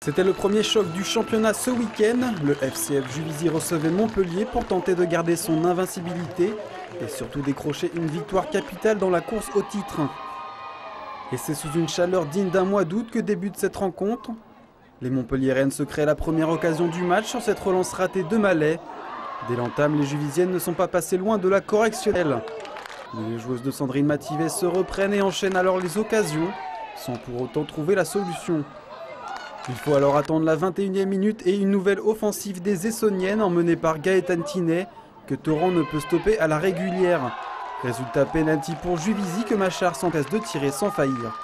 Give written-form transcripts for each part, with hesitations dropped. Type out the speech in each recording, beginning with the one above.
C'était le premier choc du championnat ce week-end. Le FCF Juvisy recevait Montpellier pour tenter de garder son invincibilité et surtout décrocher une victoire capitale dans la course au titre. Et c'est sous une chaleur digne d'un mois d'août que débute cette rencontre. Les Montpelliéraines se créent la première occasion du match sur cette relance ratée de Mallet. Dès l'entame, les Juvisiennes ne sont pas passées loin de la correctionnelle. Les joueuses de Sandrine Mativet se reprennent et enchaînent alors les occasions, sans pour autant trouver la solution. Il faut alors attendre la 21e minute et une nouvelle offensive des Essonniennes emmenée par Gaëtane Tinet, que Torrent ne peut stopper à la régulière. Résultat penalty pour Juvisy que Machard s'empresse de tirer sans faillir.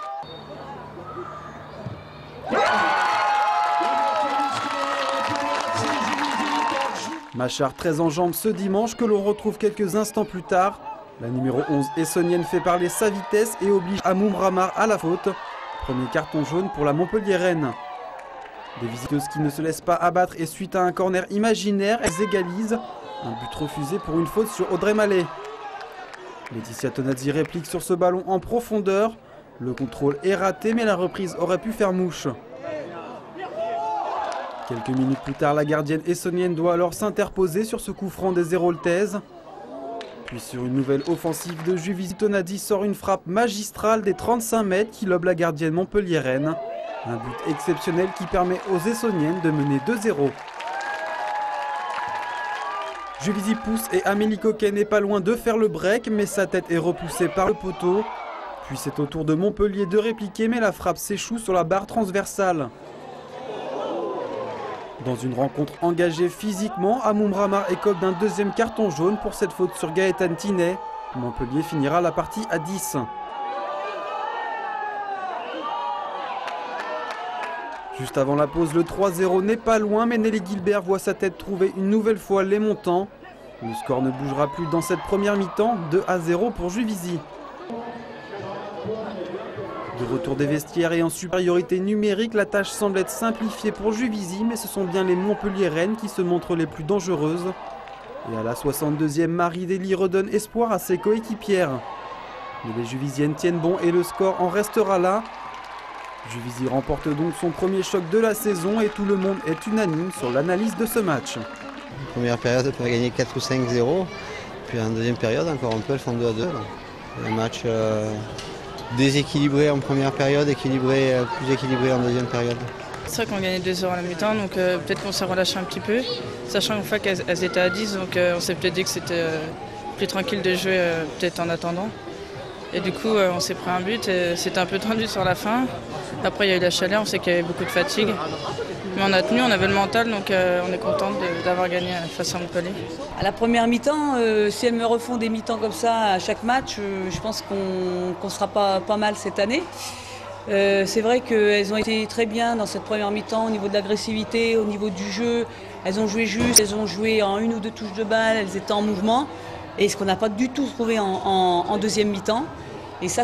Machard très en jambes ce dimanche que l'on retrouve quelques instants plus tard. La numéro 11 essonnienne fait parler sa vitesse et oblige Amoum Ramar à la faute. Premier carton jaune pour la Montpelliéraine. Des visiteuses qui ne se laissent pas abattre et suite à un corner imaginaire, elles égalisent. Un but refusé pour une faute sur Audrey Mallet. Laetitia Tonazzi réplique sur ce ballon en profondeur. Le contrôle est raté mais la reprise aurait pu faire mouche. Quelques minutes plus tard, la gardienne essonnienne doit alors s'interposer sur ce coup franc des Héroltaises. Puis sur une nouvelle offensive de Juvisy, Tonazzi sort une frappe magistrale des 35 mètres qui lobe la gardienne montpelliéraine. Un but exceptionnel qui permet aux Essonniennes de mener 2-0. Juvisy pousse et Amélie Coquet n'est pas loin de faire le break, mais sa tête est repoussée par le poteau. Puis c'est au tour de Montpellier de répliquer, mais la frappe s'échoue sur la barre transversale. Dans une rencontre engagée physiquement, Amoum Ramar écope d'un deuxième carton jaune pour cette faute sur Gaëtane Tinet. Montpellier finira la partie à 10. Juste avant la pause, le 3-0 n'est pas loin, mais Nelly Gilbert voit sa tête trouver une nouvelle fois les montants. Le score ne bougera plus dans cette première mi-temps, 2-0 pour Juvisy. De retour des vestiaires et en supériorité numérique, la tâche semble être simplifiée pour Juvisy, mais ce sont bien les Montpelliéraines qui se montrent les plus dangereuses. Et à la 62e, Marie Dely redonne espoir à ses coéquipières. Mais les Juvisiennes tiennent bon et le score en restera là. Juvisy remporte donc son premier choc de la saison et tout le monde est unanime sur l'analyse de ce match. En première période, on peut gagner 4 ou 5-0. Puis en deuxième période, encore un peu, elles font 2-2. Un match déséquilibré en première période, plus équilibré en deuxième période. C'est vrai qu'on gagnait 2-0 à la mi-temps, donc peut-être qu'on s'est relâché un petit peu. Sachant qu'une fois qu'elles étaient à 10, donc on s'est peut-être dit que c'était plus tranquille de jouer peut-être en attendant. Et du coup, on s'est pris un but et c'était un peu tendu sur la fin. Après, il y a eu la chaleur, on sait qu'il y avait beaucoup de fatigue. Mais on a tenu, on avait le mental, donc on est content d'avoir gagné face à Montpellier. À la première mi-temps, si elles me refont des mi-temps comme ça à chaque match, je pense qu'on sera pas mal cette année. C'est vrai qu'elles ont été très bien dans cette première mi-temps au niveau de l'agressivité, au niveau du jeu. Elles ont joué juste, elles ont joué en une ou deux touches de balle, elles étaient en mouvement. Et ce qu'on n'a pas du tout trouvé en deuxième mi-temps. Et ça